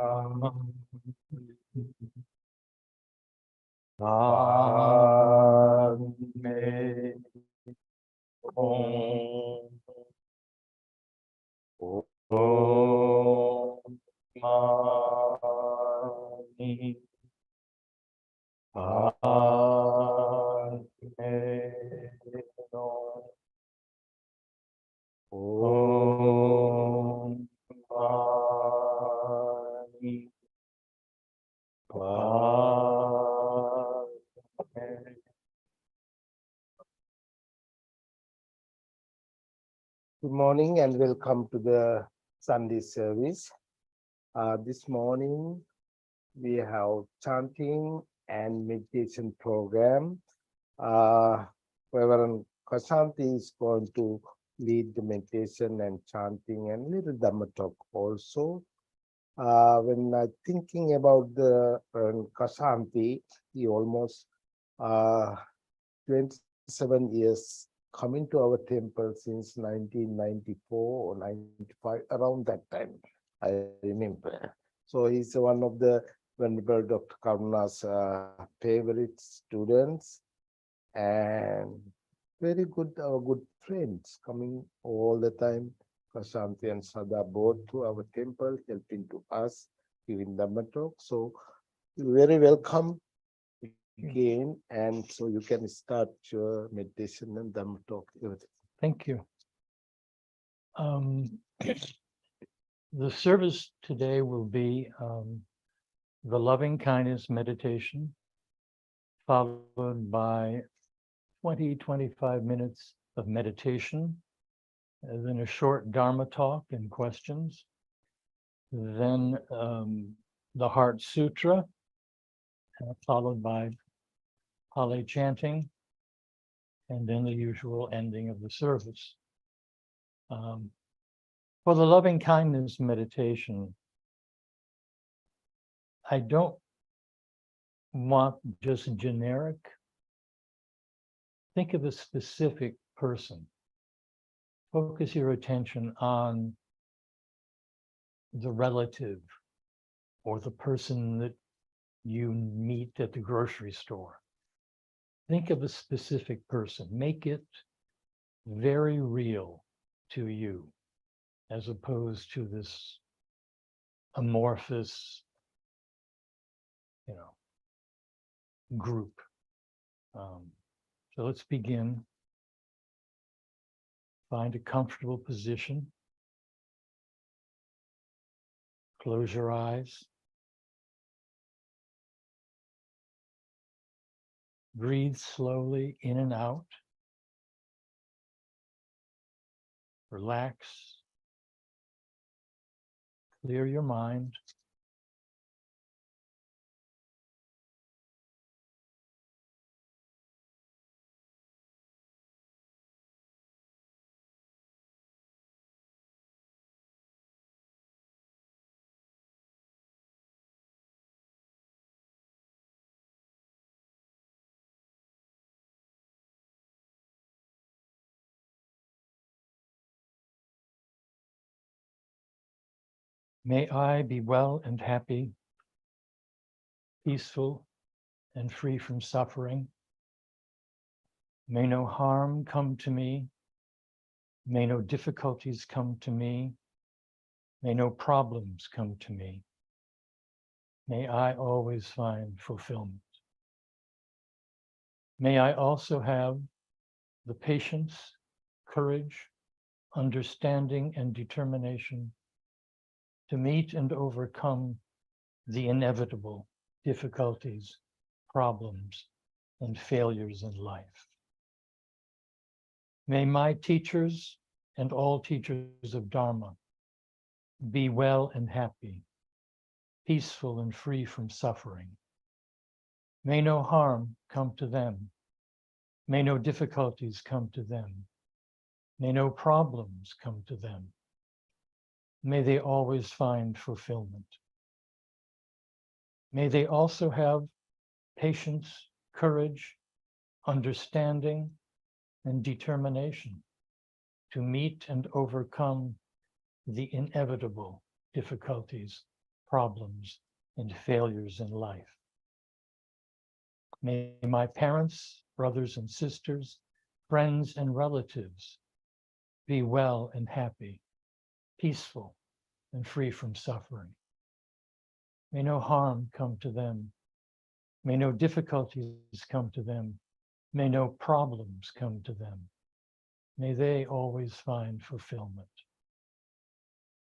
Good morning and welcome to the Sunday service. This morning we have chanting and meditation program. Reverend Kashanti is going to lead the meditation and chanting and little Dhamma talk also. When I'm thinking about the Kashanti, he almost 27 years coming to our temple since 1994 or 95, around that time, I remember. So he's one of the Venerable Dr. Karuna's favorite students and very good, our good friends coming all the time. Kashanti and Sada both to our temple, helping to us, giving Dhamma talk. So very welcome again, and so you can start your meditation and Dhamma talk. Thank you. The service today will be the loving kindness meditation, followed by 20-25 minutes of meditation, and then a short Dharma talk and questions, then the Heart Sutra, followed by Pali chanting, and then the usual ending of the service. For the loving kindness meditation, I don't want just generic. Think of a specific person. Focus your attention on the relative or the person that you meet at the grocery store. Think of a specific person. Make it very real to you, as opposed to this amorphous, group. So let's begin. Find a comfortable position. Close your eyes. Breathe slowly in and out. Relax. Clear your mind. May I be well and happy, peaceful and free from suffering. May no harm come to me. May no difficulties come to me. May no problems come to me. May I always find fulfillment. May I also have the patience, courage, understanding, and determination to meet and overcome the inevitable difficulties, problems, and failures in life. May my teachers and all teachers of Dharma be well and happy, peaceful and free from suffering. May no harm come to them. May no difficulties come to them. May no problems come to them. May they always find fulfillment. May they also have patience, courage, understanding, and determination to meet and overcome the inevitable difficulties, problems, and failures in life. May my parents, brothers and sisters, friends and relatives be well and happy, peaceful and free from suffering. May no harm come to them. May no difficulties come to them. May no problems come to them. May they always find fulfillment.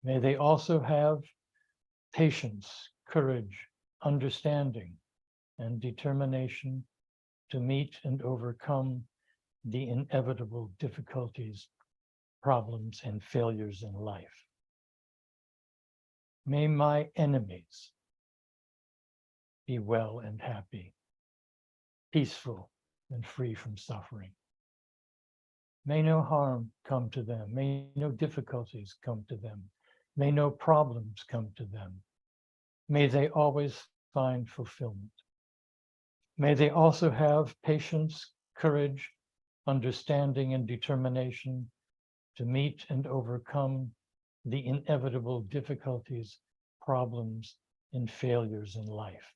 May they also have patience, courage, understanding, and determination to meet and overcome the inevitable difficulties, problems, and failures in life. May my enemies be well and happy, peaceful and free from suffering. May no harm come to them. May no difficulties come to them. May no problems come to them. May they always find fulfillment. May they also have patience, courage, understanding, and determination to meet and overcome the inevitable difficulties, problems, and failures in life.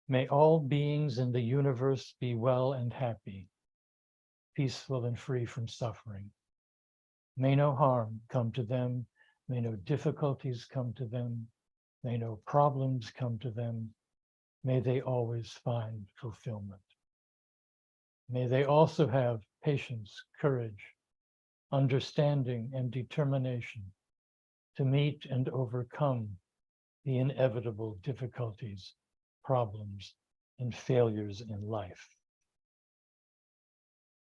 May all beings in the universe be well and happy, peaceful and free from suffering. May no harm come to them. May no difficulties come to them. May no problems come to them. May they always find fulfillment. May they also have patience, courage, understanding, and determination to meet and overcome the inevitable difficulties, problems, and failures in life.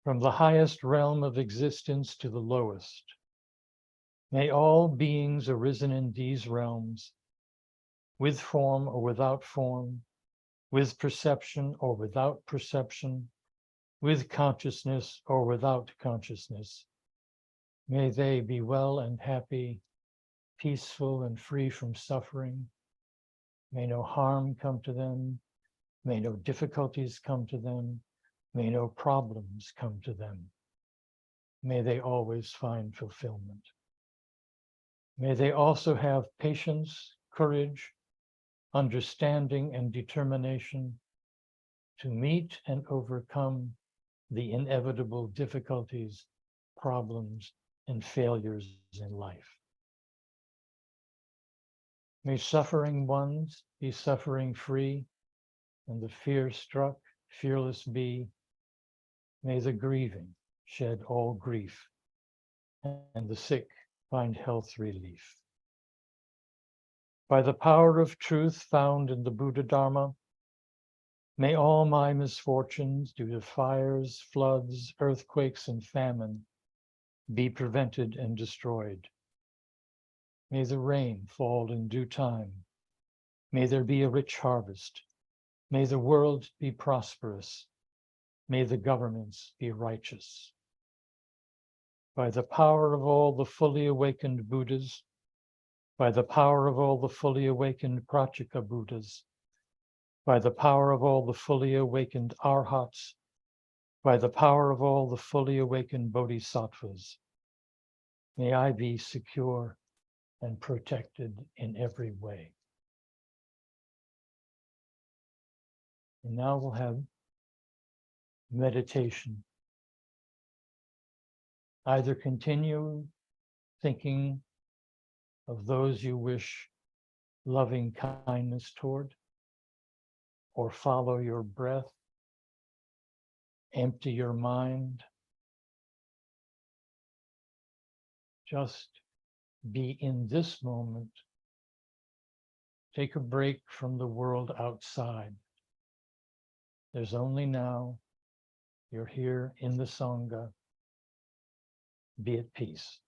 From the highest realm of existence to the lowest, may all beings arisen in these realms, with form or without form, with perception or without perception, with consciousness or without consciousness, may they be well and happy, peaceful and free from suffering. May no harm come to them. May no difficulties come to them. May no problems come to them. May they always find fulfillment. May they also have patience, courage, understanding, and determination to meet and overcome the inevitable difficulties, problems, and failures in life. May suffering ones be suffering free, and the fear-struck fearless be. May the grieving shed all grief, and the sick find health relief. By the power of truth found in the Buddha Dharma, may all my misfortunes due to fires, floods, earthquakes, and famine be prevented and destroyed. May the rain fall in due time. May there be a rich harvest. May the world be prosperous. May the governments be righteous. By the power of all the fully awakened Buddhas, by the power of all the fully awakened Pratyeka Buddhas, by the power of all the fully awakened Arhats, by the power of all the fully awakened Bodhisattvas, may I be secure and protected in every way. And now we'll have meditation. Either continue thinking of those you wish loving kindness toward, or follow your breath, empty your mind. Just be in this moment. Take a break from the world outside. There's only now. You're here in the Sangha. Be at peace.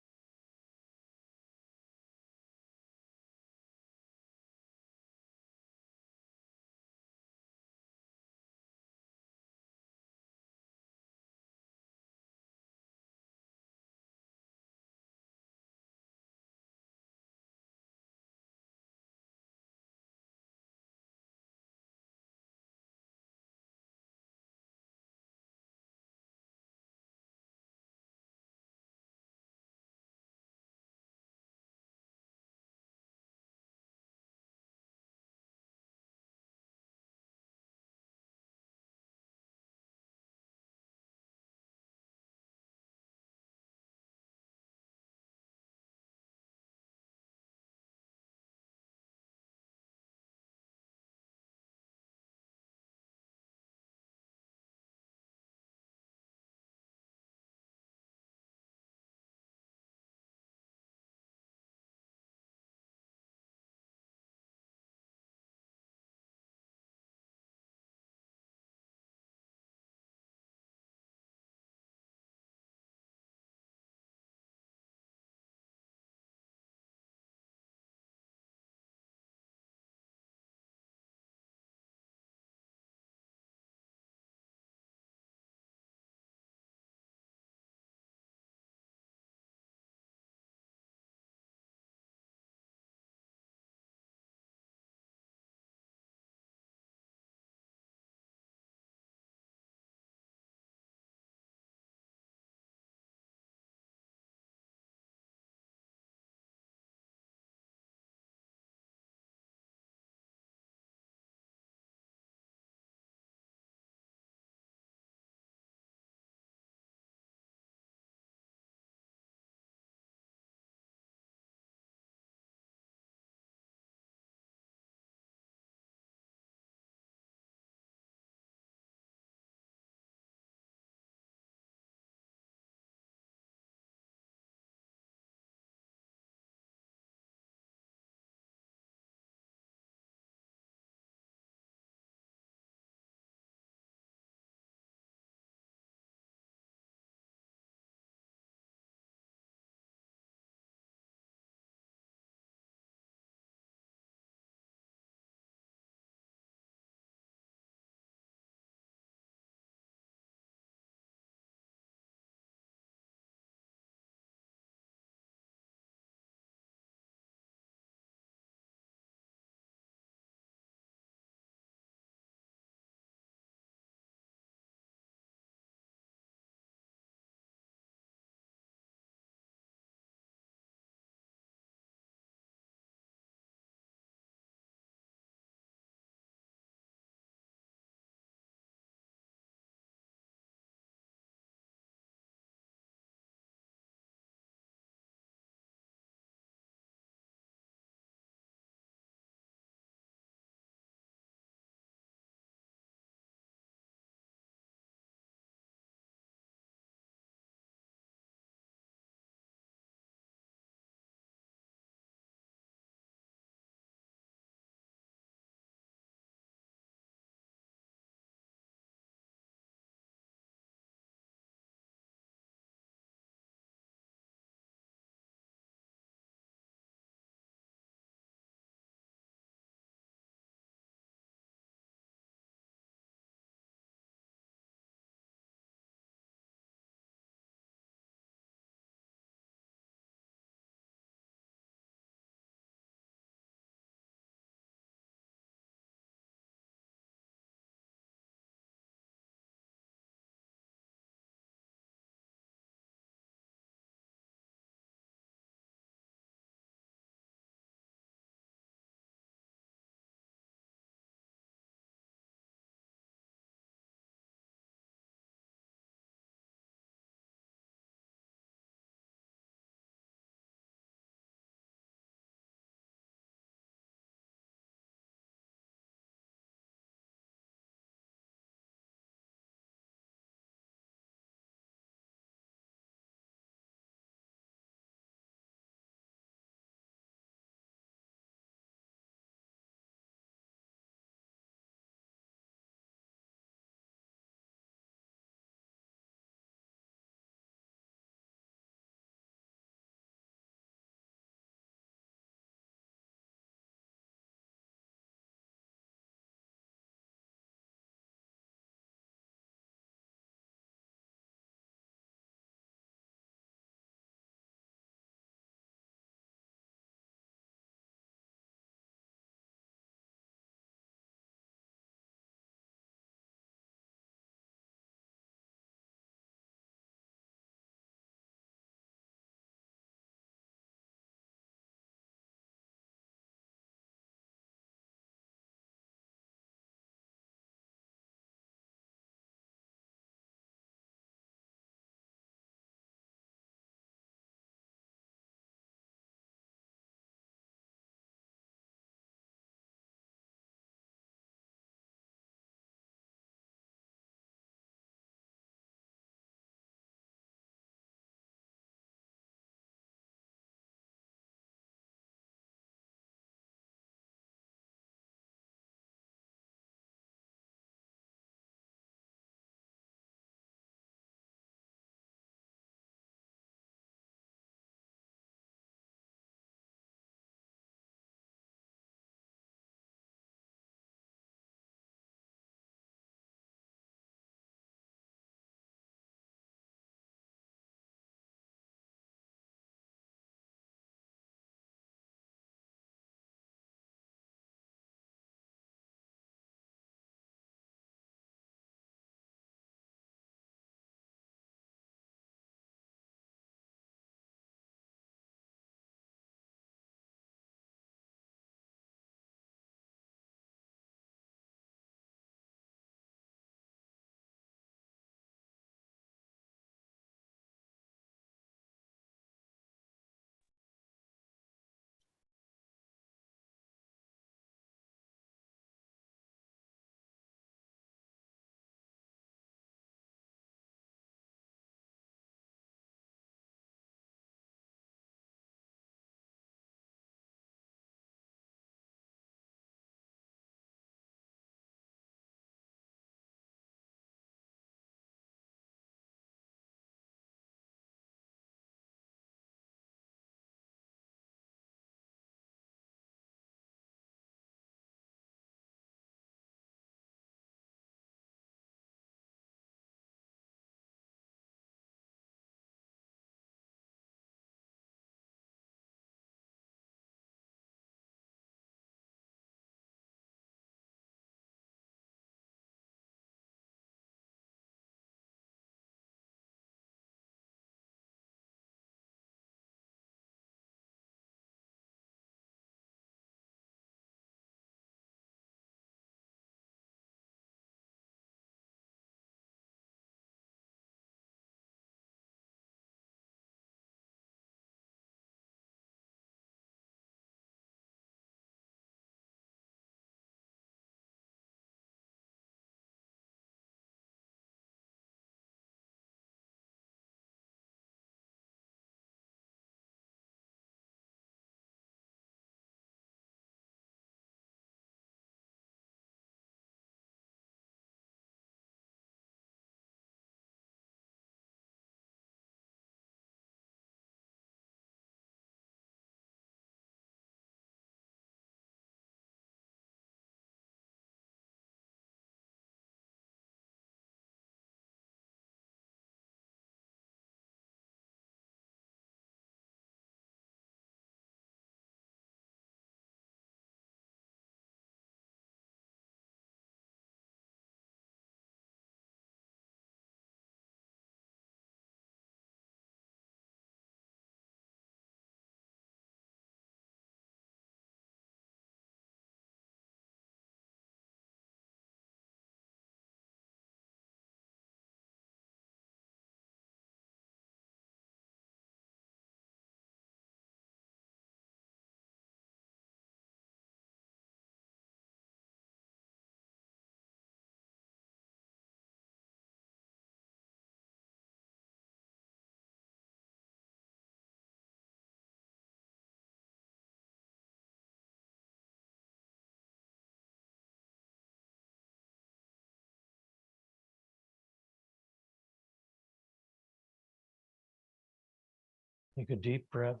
Take a deep breath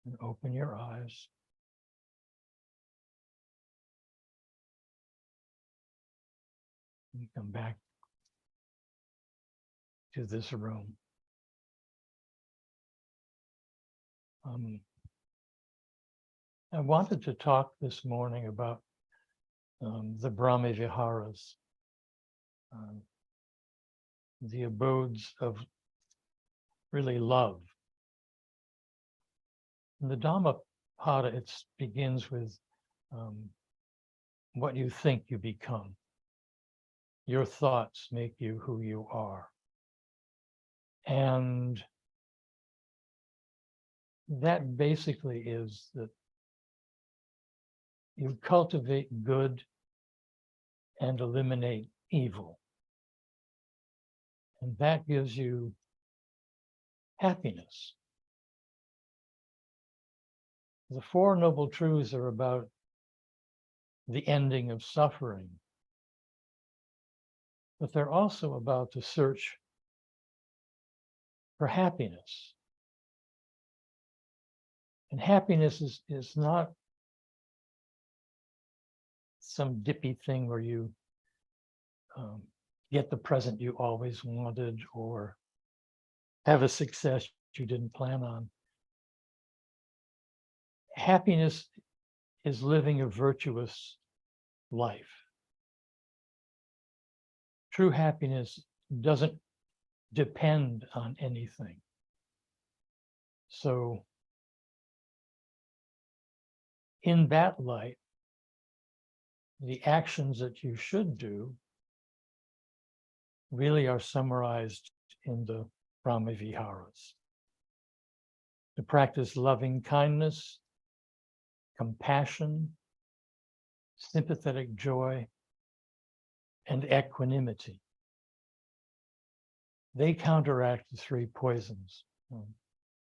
and open your eyes. And come back to this room. I wanted to talk this morning about the Brahma Viharas, the abodes of really love. In the Dhamma Pada, it begins with what you think you become. Your thoughts make you who you are. And that basically is that you cultivate good and eliminate evil. And that gives you happiness. The Four Noble Truths are about the ending of suffering, but they're also about the search for happiness. And happiness is not some dippy thing where you get the present you always wanted or have a success you didn't plan on. Happiness is living a virtuous life. True happiness doesn't depend on anything. So in that light, the actions that you should do really are summarized in the Brahma Viharas. To practice loving kindness, compassion, sympathetic joy, and equanimity. They counteract the three poisons,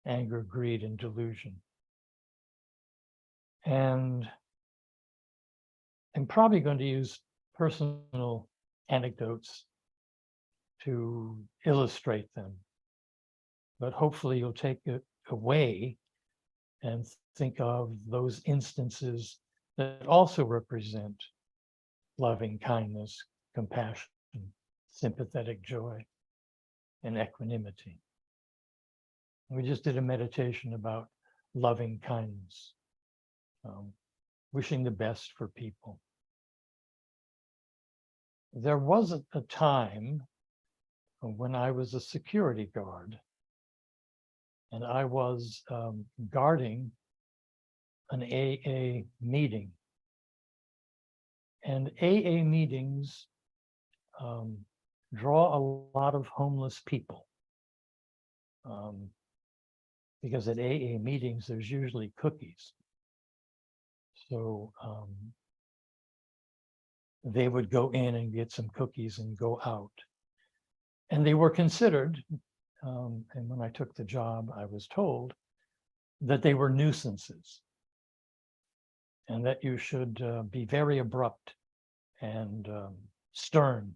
anger, greed, and delusion. And I'm probably going to use personal anecdotes to illustrate them, but hopefully you'll take it away and think of those instances that also represent loving kindness, compassion, sympathetic joy, and equanimity. We just did a meditation about loving kindness, wishing the best for people. There was a time when I was a security guard and I was guarding an AA meeting. And AA meetings draw a lot of homeless people because at AA meetings, there's usually cookies. So they would go in and get some cookies and go out. And they were considered, and when I took the job, I was told that they were nuisances and that you should be very abrupt and stern.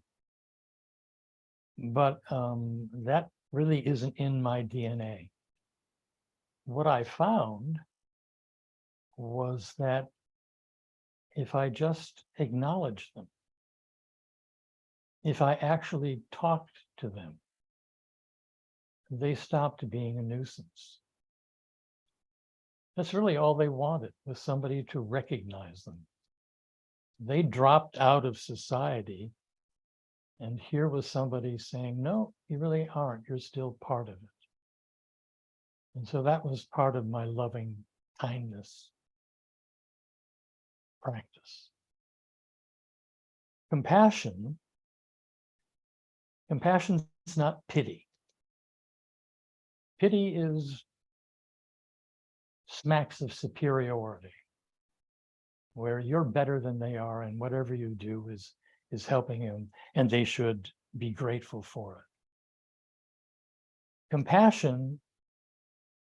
But that really isn't in my DNA. What I found was that if I just acknowledged them, if I actually talked to them, they stopped being a nuisance. That's really all they wanted, was somebody to recognize them. They dropped out of society, and here was somebody saying, no, you really aren't, you're still part of it. And so that was part of my loving kindness practice. Compassion is not pity. Pity smacks of superiority, where you're better than they are, and whatever you do is helping them, and they should be grateful for it. Compassion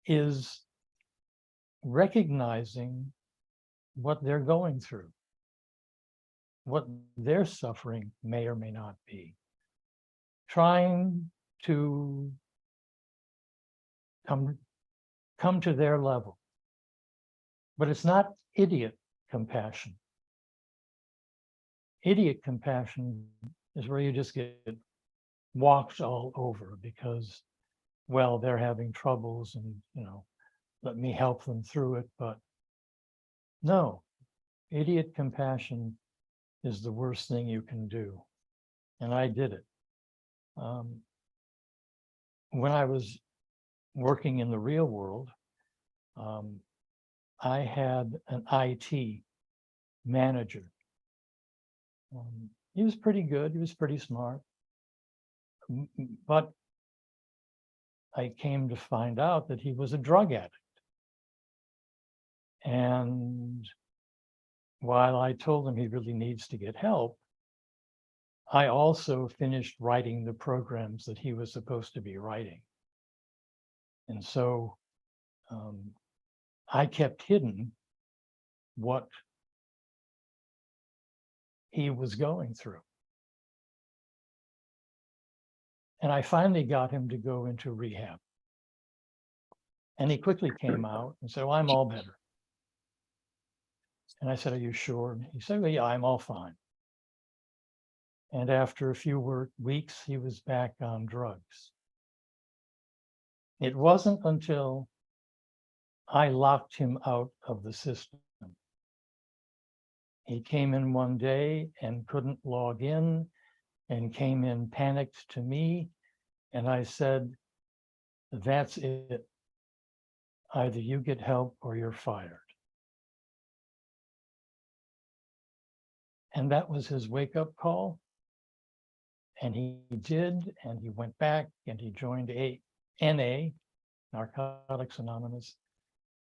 is recognizing what they're going through, what their suffering may or may not be, trying to come to their level. But it's not idiot compassion. Idiot compassion is where you just get walked all over because, well, they're having troubles and, let me help them through it. But no, idiot compassion is the worst thing you can do. And I did it. When I was working in the real world, I had an IT manager. He was pretty good. He was pretty smart. But I came to find out that he was a drug addict. And while I told him he really needs to get help, I also finished writing the programs that he was supposed to be writing. And so I kept hidden what he was going through. And I finally got him to go into rehab. And he quickly came out and said, well, I'm all better. And I said, are you sure? He said, well, yeah, I'm all fine. And after a few weeks, he was back on drugs. It wasn't until I locked him out of the system. He came in one day and couldn't log in and came in panicked to me. And I said, that's it. Either you get help or you're fired. And that was his wake-up call. And he did, and he went back and he joined NA, Narcotics Anonymous,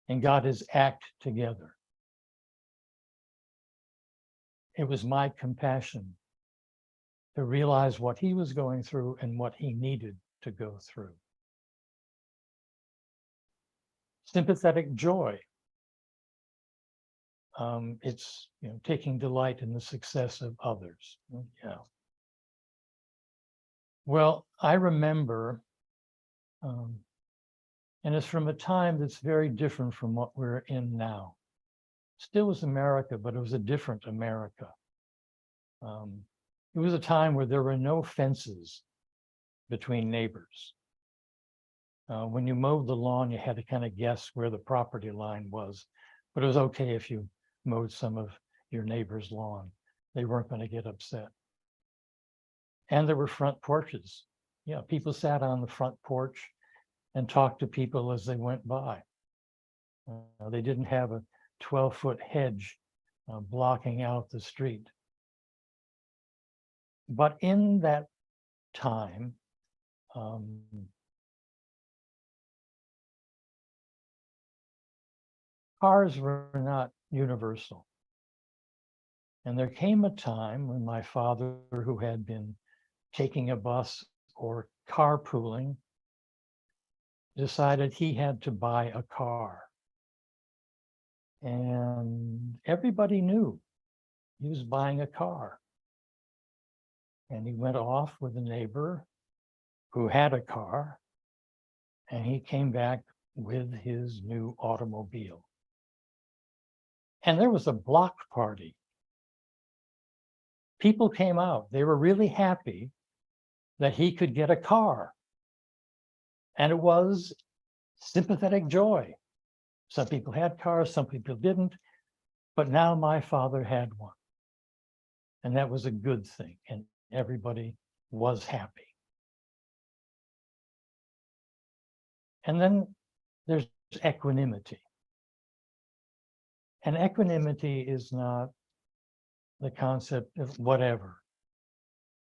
and got his act together. It was my compassion to realize what he was going through and what he needed to go through. Sympathetic joy. It's taking delight in the success of others. Yeah. Well, I remember, and it's from a time that's very different from what we're in now. Still was America, but it was a different America. It was a time where there were no fences between neighbors. When you mowed the lawn, you had to kind of guess where the property line was, but it was okay if you mowed some of your neighbor's lawn. They weren't going to get upset. And there were front porches. Yeah, people sat on the front porch and talked to people as they went by. They didn't have a 12-foot hedge blocking out the street. But in that time, cars were not universal. And there came a time when my father, who had been taking a bus or carpooling, decided he had to buy a car. And everybody knew he was buying a car. And he went off with a neighbor who had a car, and he came back with his new automobile. And there was a block party. People came out. They were really happy that he could get a car. And it was sympathetic joy. Some people had cars, some people didn't, but now my father had one. And that was a good thing, and everybody was happy. And then there's equanimity. And equanimity is not the concept of whatever.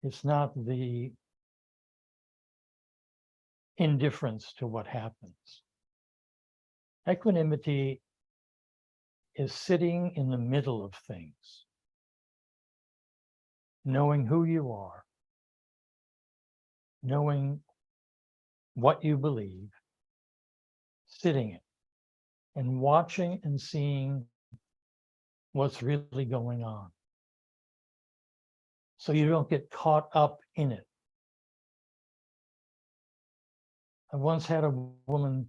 It's not the indifference to what happens. Equanimity is sitting in the middle of things, knowing who you are, knowing what you believe, sitting it, and watching and seeing what's really going on. So you don't get caught up in it. I once had a woman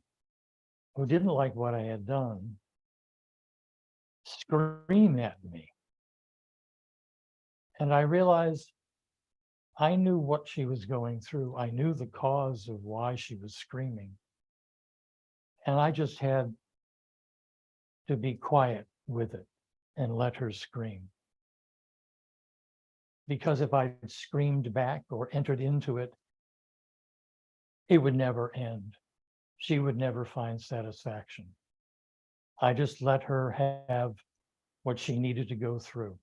who didn't like what I had done scream at me. And I realized I knew what she was going through. I knew the cause of why she was screaming. And I just had to be quiet with it and let her scream. Because if I screamed back or entered into it, it would never end. She would never find satisfaction. I just let her have what she needed to go through.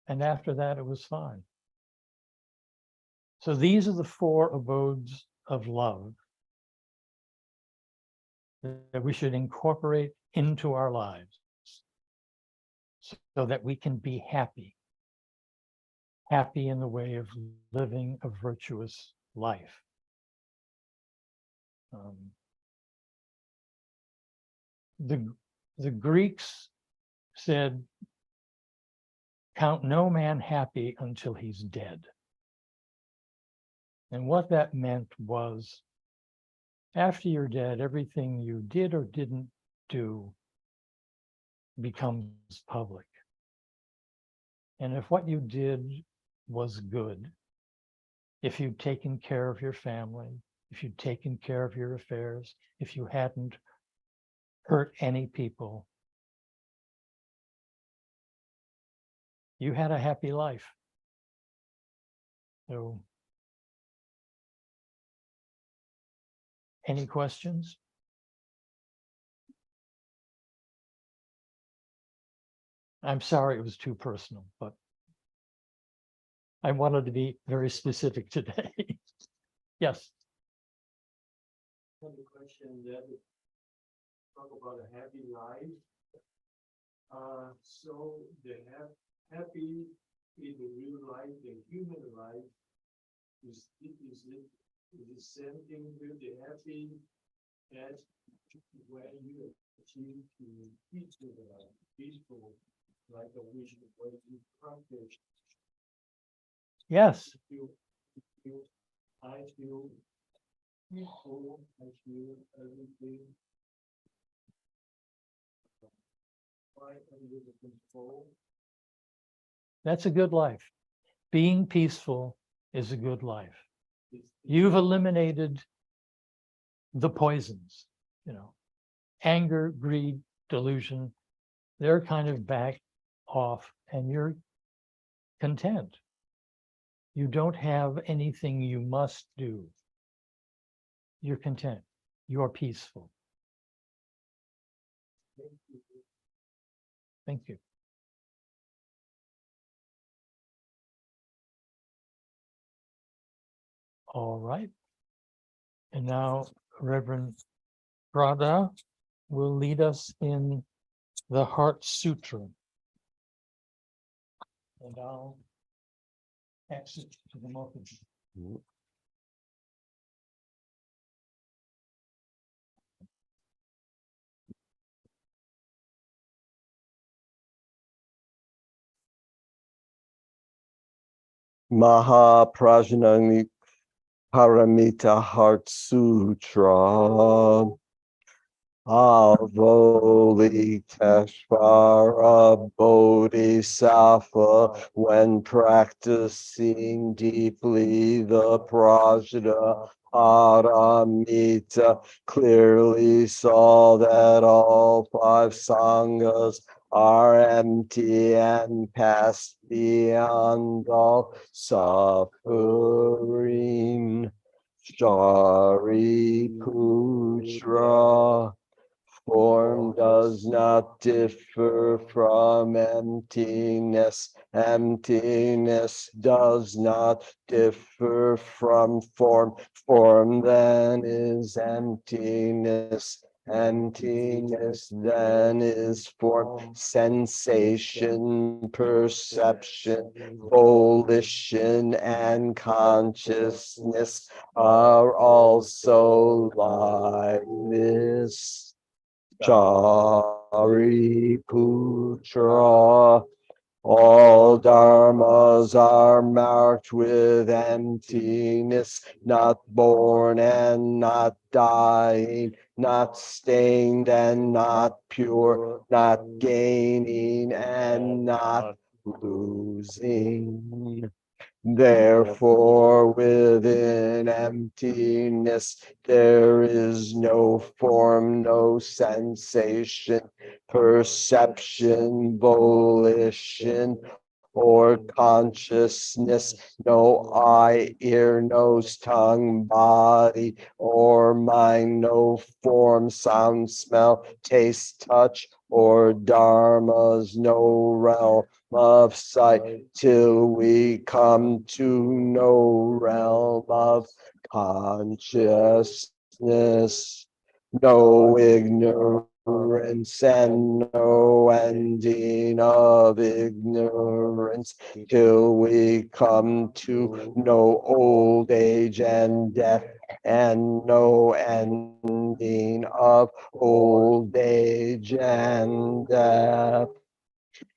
And after that, it was fine. So these are the 4 abodes of love that we should incorporate into our lives so that we can be happy in the way of living a virtuous life. The Greeks said, count no man happy until he's dead. And what that meant was, after you're dead, everything you did or didn't do becomes public. And if what you did was good, if you'd taken care of your family, if you'd taken care of your affairs, if you hadn't hurt any people, you had a happy life. So, any questions? I'm sorry it was too personal, but I wanted to be very specific today. Yes. One question that talk about a happy life. So the happy in the real life, the human life, is the same thing with the happy as when you achieve the peaceful life, peaceful, like a wish when you practice. Yes. I feel peaceful, I feel everything right under the control. That's a good life. Being peaceful is a good life. It's You've eliminated the poisons, anger, greed, delusion. They're kind of back off and you're content. You don't have anything you must do. You're content. You're peaceful. Thank you. All right. And now Reverend Radha will lead us in the Heart Sutra. And I'll exit to the multitude. Mahaprajnani Paramita Heart Sutra. Avalokiteshvara Bodhisattva, when practicing deeply the prajna paramita, clearly saw that all 5 sanghas are empty and pass beyond all suffering. Shariputra, form does not differ from emptiness. Emptiness does not differ from form. Form then is emptiness. Emptiness then is form. Sensation, perception, volition, and consciousness are also like this. Shariputra, All dharmas are marked with emptiness, not born and not dying, not stained and not pure, not gaining and not losing. Therefore, within emptiness, there is no form, no sensation, perception, volition, or consciousness, no eye, ear, nose, tongue, body, or mind, no form, sound, smell, taste, touch, or dharmas, no realm of sight, till we come to no realm of consciousness, no ignorance and no ending of ignorance, till we come to no old age and death, and no ending of old age and death.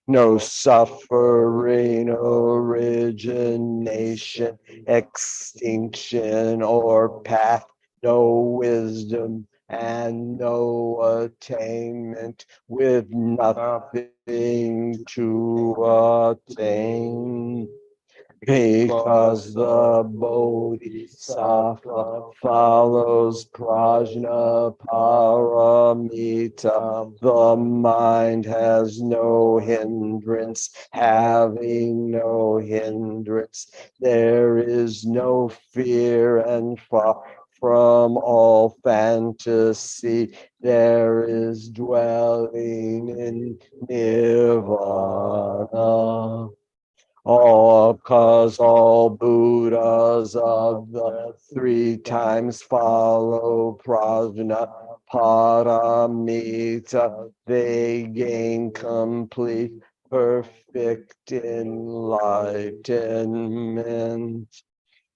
No suffering, origination, extinction, or path, no wisdom, and no attainment, with nothing to attain. Because the Bodhisattva follows Prajna Paramita, the mind has no hindrance, having no hindrance, there is no fear, and far from all fantasy, there is dwelling in Nirvana. All cause all Buddhas of the three times follow Prajna Paramita, they gain complete, perfect enlightenment.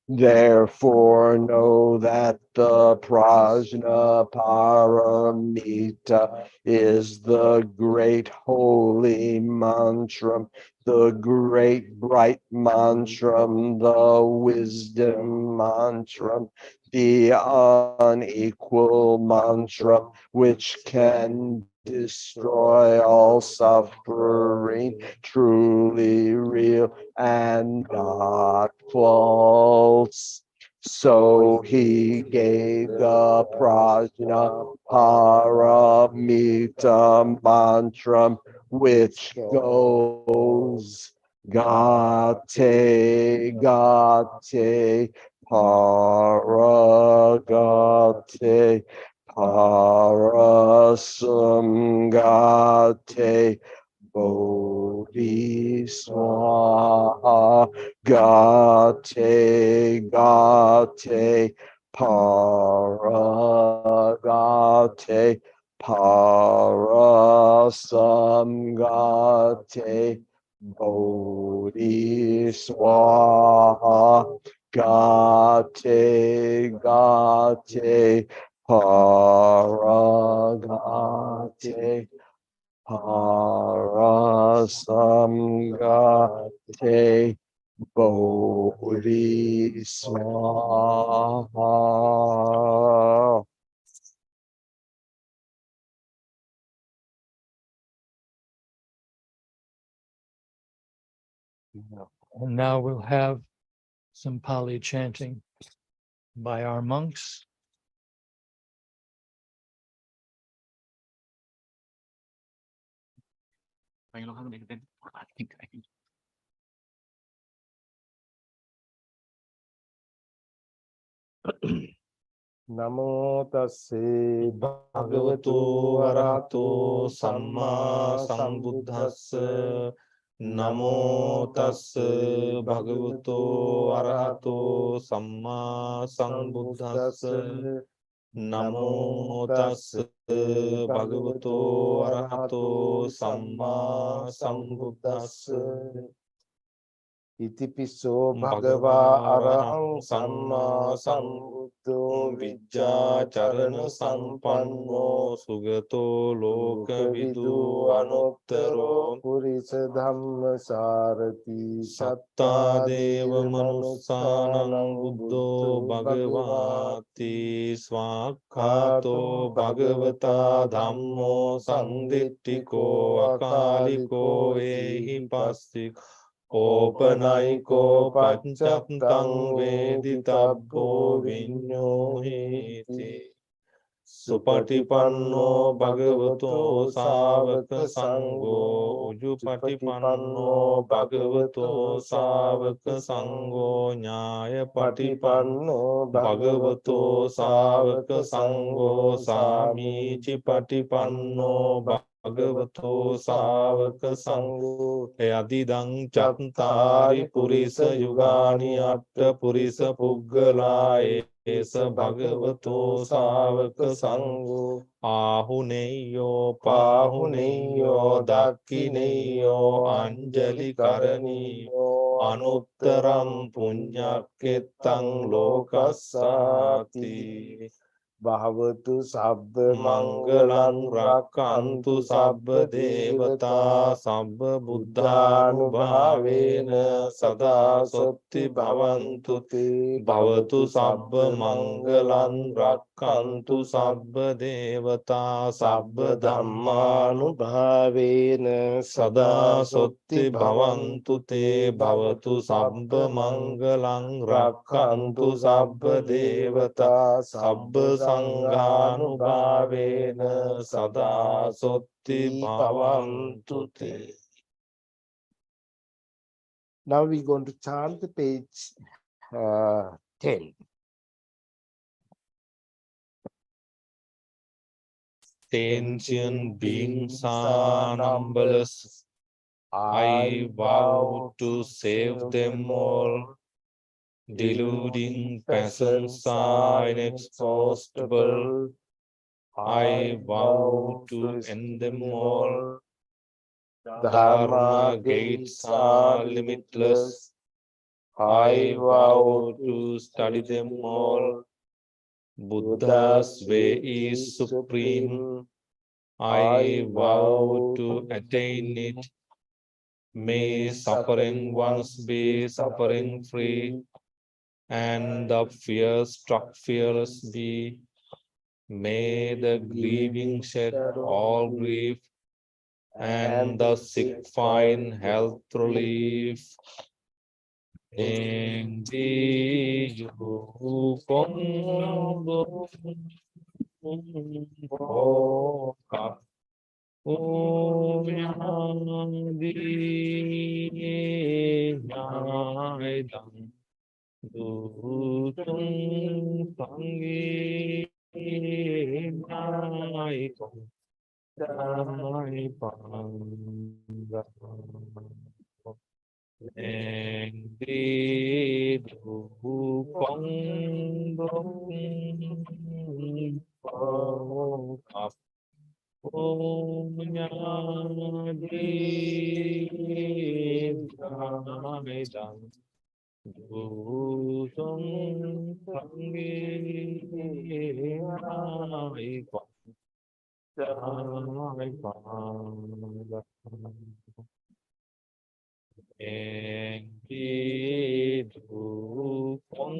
Therefore, know that the Prajna Paramita is the great holy mantra, the great bright mantra, the wisdom mantra, the unequal mantra, which can destroy all suffering, truly real and not false. So he gave the Prajna Paramita mantra, which goes Gate, Gate, Paragate, Parasamgate, Bodhiswaha, Gate, Gate, Paragate, Parasamgate, Bodhiswaha, Gate, Gate, Paragate, Parasamgate, Bodhiswaha. And now we'll have some Pali chanting by our monks. Namo tassa Bhagavato arahato samma sambuddhassa. Namo tassa bhagavato arahato samma sambuddhassa. Namo tassa bhagavato arahato samma sambuddhassa. Itipiso bhagava arahang samma sambuddho විජ්ජාචරණ sampanno සම්පන්නෝ සුගතෝ lokavidu ලෝකවිදු anuttaro අනුත්තරෝ purisa dhamma sarati සත්තා satta දේව deva මනුස්සානං manussanang බුද්ධෝ buddho භගවාති bhagavati ස්වාක්ඛාතෝ භගවතා ධම්මෝ සම්දිට්ඨිකෝ අකාලිකෝ ඒහි පස්සික ඕපනයිකෝ පච්චත්තං වේදිතබ්බෝ විඤ්ඤෝහේති සුපටිපන්නෝ භගවතෝ සාවක සංඝෝ උජුපටිපන්නෝ භගවතෝ සාවක සංඝෝ ඥායපටිපන්නෝ භගවතෝ සාවක සංඝෝ සාමීචි පටිපන්නෝ භගවතෝ සාවක සංඝෝ යදිදං චත්තාරි පුරිස යුගානි අට්ඨ පුරිස පුග්ගලායේ ඒස භගවතෝ සාවක සංඝෝ ආහුනේයෝ පාහුනේයෝ දක්ඛිනේයෝ අංජලි කරණීයෝ අනුත්තරං පුඤ්ඤක්කෙත්තං ලෝකස්සාති Bhavatu sabba මංගලං රක්ඛන්තු සබ්බ දේවතා සබ්බ බුද්ධානුභාවේන සදා සොත්ති භවන්තු තේ භවතු සබ්බ මංගලං රක්ඛන්තු සබ්බ දේවතා සබ්බ ධම්මානුභාවේන සදා සොත්ති භවන්තු තේ භවතු සබ්බ මංගලං රක්ඛන්තු සබ්බ දේවතා සබ්බ සංඝානුභාවේන සදා සොත්ති භවන්තු තේ. Now we're going to chant the page 10. Sentient beings are numberless. I vow to save them all. Deluding passions are inexhaustible. I vow to end them all. Dharma gates are limitless. I vow to study them all. Buddha's way is supreme. I vow to attain it. May suffering ones be suffering free, and the fear-struck fearless be. May the grieving shed all grief, and the sick find health relief. Endi yukong boka Unyadi Nyaidang Dutung Pangi Naikong Dai Pangga Endi Dukong Boka Om Nyadi Nyaidang Dutung Pangi Naikong Dai Pangga Enki Dukong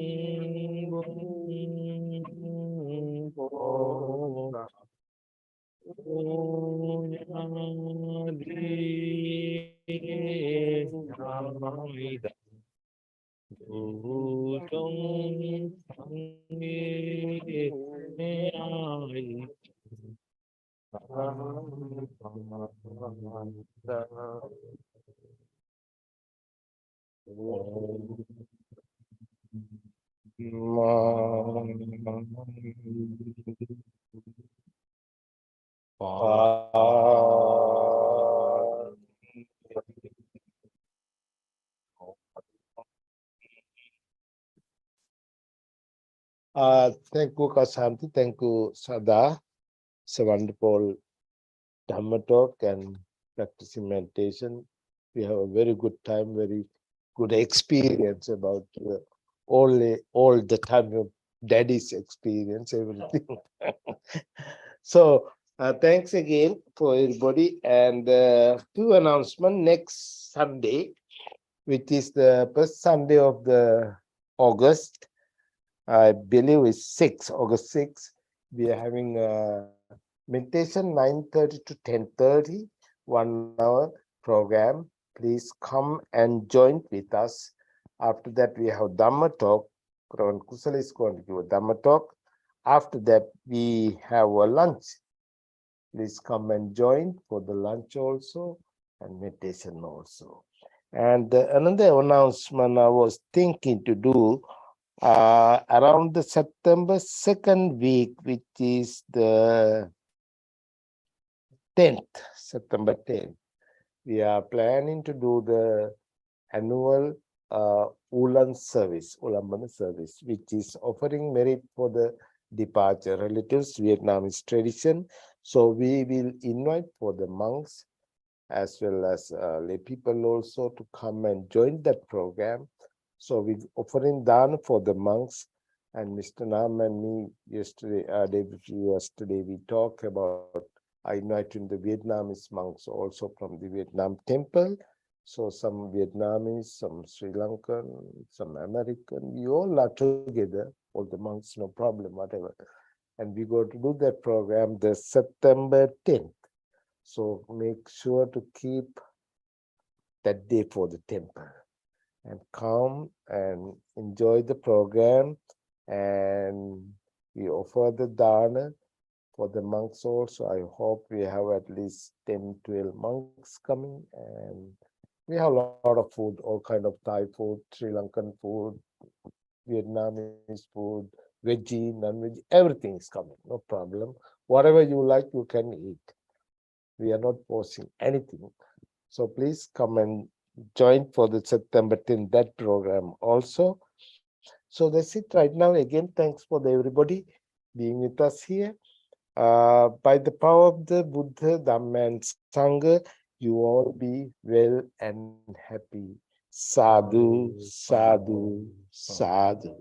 Boka Unyadi Nyaidang Dutung Pangi Naikong Thank you, Kasanti. Thank you, Sada. It's a wonderful Dhamma talk and practicing meditation. We have a very good time, very good experience about all the time of daddy's experience, everything. So thanks again for everybody, and two announcement next Sunday, which is the first Sunday of the August. I believe it's August 6. We are having a meditation 9:30 to 10:30, 1 hour program. Please come and join with us. After that, we have Dhamma Talk. Ravan Kusal is going to give a Dhamma Talk. After that, we have a lunch. Please come and join for the lunch also and meditation also. And another announcement I was thinking to do around the September 2nd week, which is the 10th, September 10th. We are planning to do the annual Ulan service, Ulambana service, which is offering merit for the departure relatives, Vietnamese tradition. So we will invite for the monks as well as lay people also to come and join that program. So we offering dana for the monks, and Mr. Nam and me yesterday, yesterday we talked about inviting the Vietnamese monks also from the Vietnam temple. So some Vietnamese, some Sri Lankan, some American, we all are together, all the monks, no problem, whatever. And we go to do that program the September 10th. So make sure to keep that day for the temple and come and enjoy the program. And we offer the dana for the monks also. I hope we have at least 10, 12 monks coming, and we have a lot of food, all kind of Thai food, Sri Lankan food, Vietnamese food, veggie, non-veggie, everything is coming, no problem. Whatever you like, you can eat. We are not forcing anything. So please come and join for the September 10th, that program also. So that's it right now. Again, thanks for everybody being with us here. By the power of the Buddha, Dhamma, and Sangha, you all be well and happy. Sadhu, sadhu, sadhu.